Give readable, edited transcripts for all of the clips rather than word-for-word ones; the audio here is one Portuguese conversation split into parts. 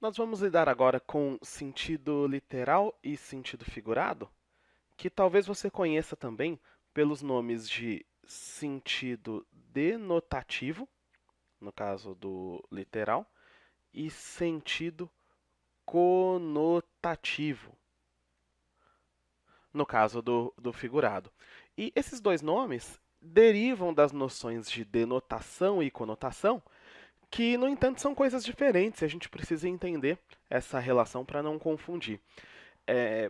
Nós vamos lidar agora com sentido literal e sentido figurado, que talvez você conheça também pelos nomes de sentido denotativo, no caso do literal, e sentido conotativo, no caso do figurado. E esses dois nomes derivam das noções de denotação e conotação, que, no entanto, são coisas diferentes e a gente precisa entender essa relação para não confundir.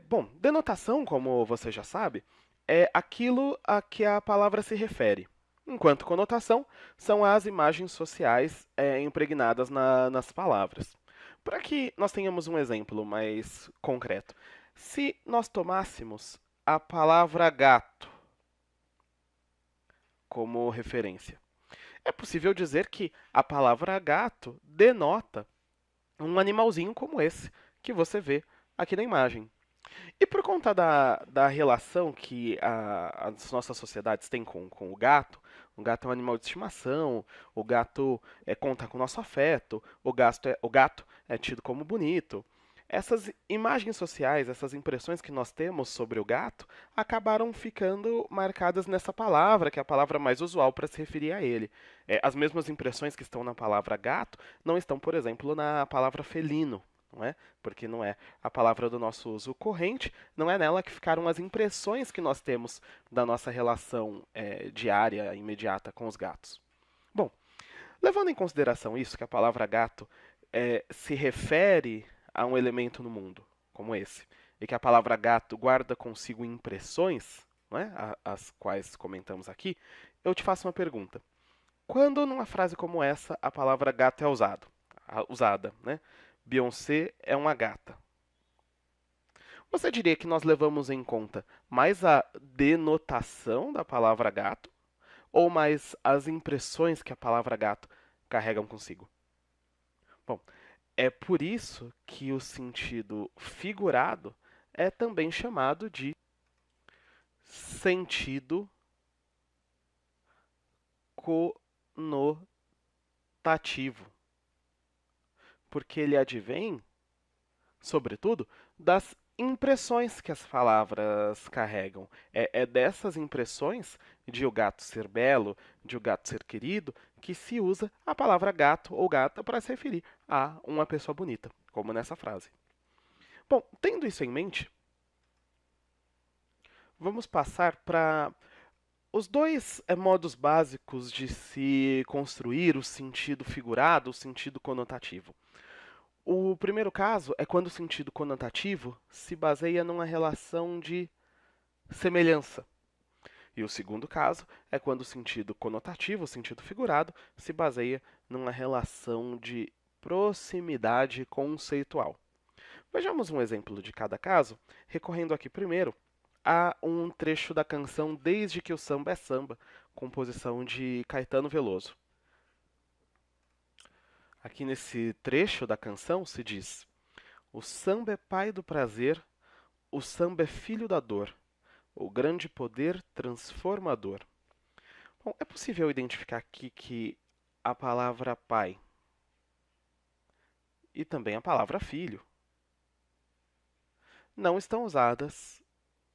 Bom, denotação, como você já sabe, é aquilo a que a palavra se refere, enquanto conotação são as imagens sociais impregnadas nas palavras. Para que nós tenhamos um exemplo mais concreto, se nós tomássemos a palavra gato como referência, é possível dizer que a palavra gato denota um animalzinho como esse que você vê aqui na imagem. E por conta da relação que as nossas sociedades têm com o gato é um animal de estimação, o gato conta com o nosso afeto, o gato é tido como bonito. Essas imagens sociais, essas impressões que nós temos sobre o gato, acabaram ficando marcadas nessa palavra, que é a palavra mais usual para se referir a ele. As mesmas impressões que estão na palavra gato não estão, por exemplo, na palavra felino, não é? Porque não é a palavra do nosso uso corrente, não é nela que ficaram as impressões que nós temos da nossa relação diária, imediata com os gatos. Bom, levando em consideração isso, que a palavra gato se refere a um elemento no mundo, como esse, e que a palavra gato guarda consigo impressões, não é? As quais comentamos aqui, eu te faço uma pergunta. Quando numa frase como essa a palavra gato é usada, né? Beyoncé é uma gata. Você diria que nós levamos em conta mais a denotação da palavra gato ou mais as impressões que a palavra gato carregam consigo? Bom, é por isso que o sentido figurado é também chamado de sentido conotativo, porque ele advém, sobretudo, das impressões que as palavras carregam. É dessas impressões de o gato ser belo, de o gato ser querido, que se usa a palavra gato ou gata para se referir a uma pessoa bonita, como nessa frase. Bom, tendo isso em mente, vamos passar para os dois modos básicos de se construir o sentido figurado, o sentido conotativo. O primeiro caso é quando o sentido conotativo se baseia numa relação de semelhança. E o segundo caso é quando o sentido conotativo, o sentido figurado, se baseia numa relação de proximidade conceitual. Vejamos um exemplo de cada caso, recorrendo aqui primeiro a um trecho da canção Desde que o Samba é Samba, composição de Caetano Veloso. Aqui nesse trecho da canção se diz: o samba é pai do prazer, o samba é filho da dor, o grande poder transformador. Bom, é possível identificar aqui que a palavra pai e também a palavra filho não estão usadas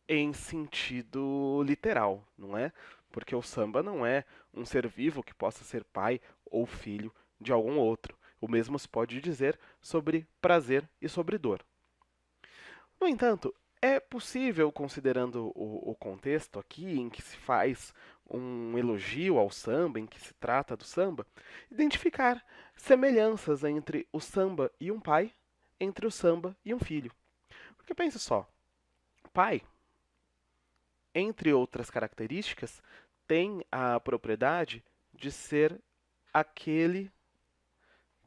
em sentido literal, não é? Porque o samba não é um ser vivo que possa ser pai ou filho de algum outro. O mesmo se pode dizer sobre prazer e sobre dor. No entanto, é possível, considerando o contexto aqui, em que se faz um elogio ao samba, em que se trata do samba, identificar semelhanças entre o samba e um pai, entre o samba e um filho. Porque pense só, pai, entre outras características, tem a propriedade de ser aquele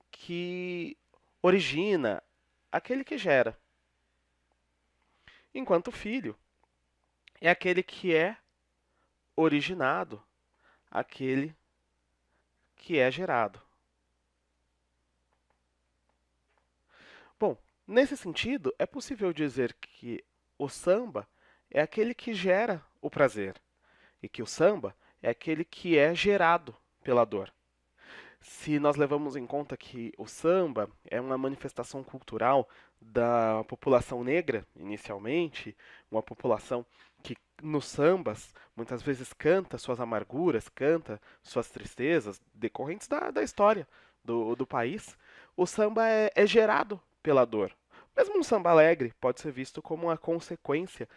que origina, aquele que gera, enquanto o filho é aquele que é originado, aquele que é gerado. Bom, nesse sentido, é possível dizer que o samba é aquele que gera o prazer e que o samba é aquele que é gerado pela dor. Se nós levamos em conta que o samba é uma manifestação cultural da população negra, inicialmente, uma população que nos sambas muitas vezes canta suas amarguras, canta suas tristezas decorrentes da história do país, o samba é gerado pela dor. Mesmo um samba alegre pode ser visto como uma consequência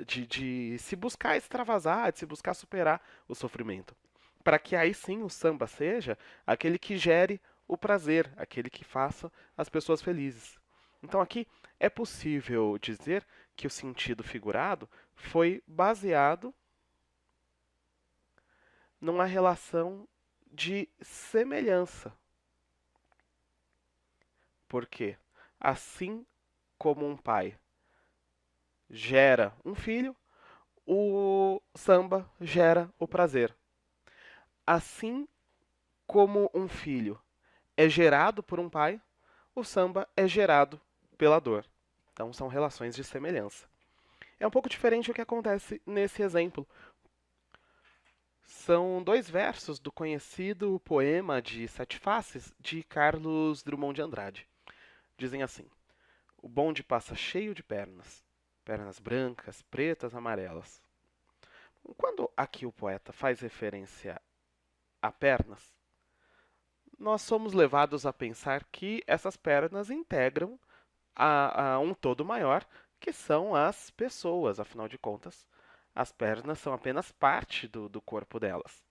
de se buscar extravasar, de se buscar superar o sofrimento, para que aí sim o samba seja aquele que gere o prazer, aquele que faça as pessoas felizes. Então aqui é possível dizer que o sentido figurado foi baseado numa relação de semelhança. Porque assim como um pai gera um filho, o samba gera o prazer. Assim como um filho é gerado por um pai, o samba é gerado pela dor. Então são relações de semelhança. É um pouco diferente o que acontece nesse exemplo. São dois versos do conhecido poema de Sete Faces de Carlos Drummond de Andrade. Dizem assim: o bonde passa cheio de pernas, pernas brancas, pretas, amarelas. Quando aqui o poeta faz referência a pernas, nós somos levados a pensar que essas pernas integram a um todo maior, que são as pessoas, afinal de contas. As pernas são apenas parte do corpo delas.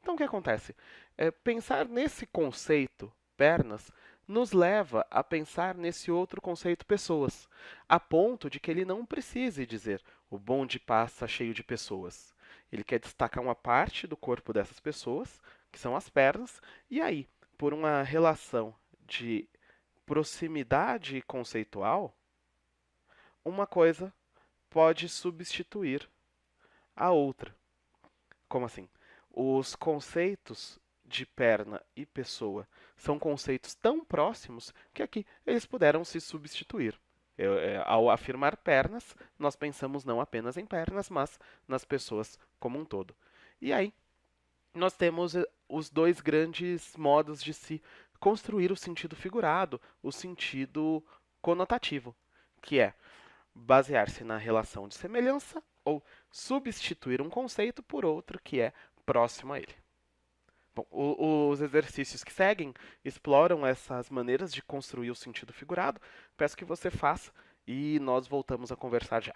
Então o que acontece? Pensar nesse conceito, pernas, nos leva a pensar nesse outro conceito, pessoas, a ponto de que ele não precise dizer o bonde passa cheio de pessoas. Ele quer destacar uma parte do corpo dessas pessoas, que são as pernas, e aí, por uma relação de proximidade conceitual, uma coisa pode substituir a outra. Como assim? Os conceitos de perna e pessoa são conceitos tão próximos que aqui eles puderam se substituir. Ao afirmar pernas, nós pensamos não apenas em pernas, mas nas pessoas como um todo. E aí, nós temos os dois grandes modos de se construir o sentido figurado, o sentido conotativo, que é basear-se na relação de semelhança ou substituir um conceito por outro que é próximo a ele. Bom, os exercícios que seguem exploram essas maneiras de construir o sentido figurado. Peço que você faça e nós voltamos a conversar já.